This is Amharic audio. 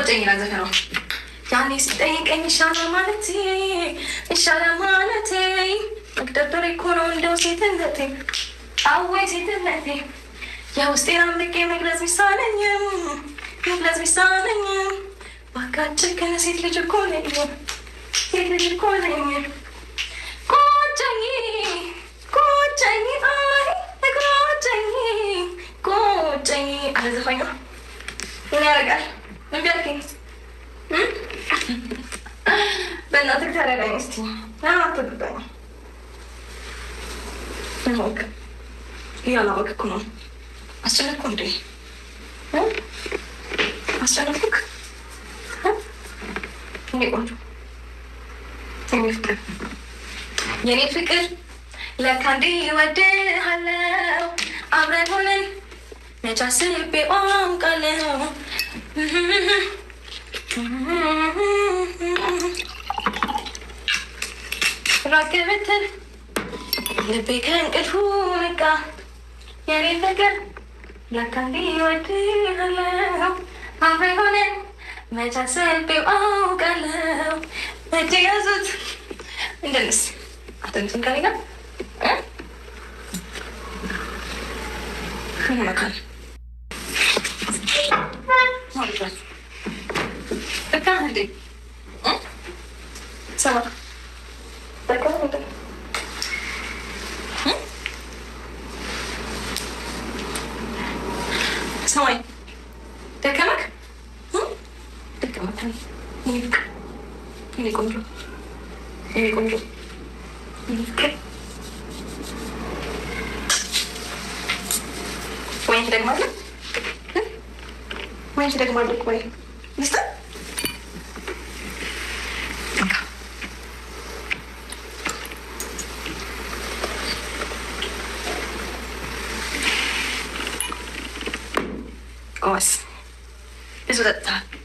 ቆጨኝ ይላል ዘፈኗ። ያኔ ሲጠይቀኝ ይሻላል ማለቴ መቅደርደሬ እኮ ነው እንደው ሴትነቴ አወይ ሴትነቴ የውስጤን አምቄ መግለጽ ቢሳነኝም ባካችን ግን ሴት ልጅ እኮ ነኝ ቆጨኝ አለ ዘፋኙ። ምን ያደርጋል? ምን ቢያልከኝ በእናትህ ተረዳኝ እስኪ። አትወድዳኝ እያላወቅህ እኮ ነው። አስጨነቅኩ እንዴ? አስጨነቅኩህ? የኔ ቆንጆ የኔ ፍቅር ለካ እንዲህ እወድሃለሁ አብረን ሆነን መች አስቤ አውቃለሁ። ራቅ ብትል ልቤ ከእንቅልፉ ነቃ የኔ ፍቅር ለካ እንዲህ እወድሃለሁ አብረን ሆነን መች አስቤ አውቃለሁ። እጅ ያዙት እንደንስ አትንጭን ከኔ ጋር መካል በቃ እንዴ ሰማ በቃ እንዴ ሰማይ ደከመክ የኔ ቆንጆ ወይን ትደግማለህ ወይ ሚስት ጎበዝ ብዙ ጠጥተሃል።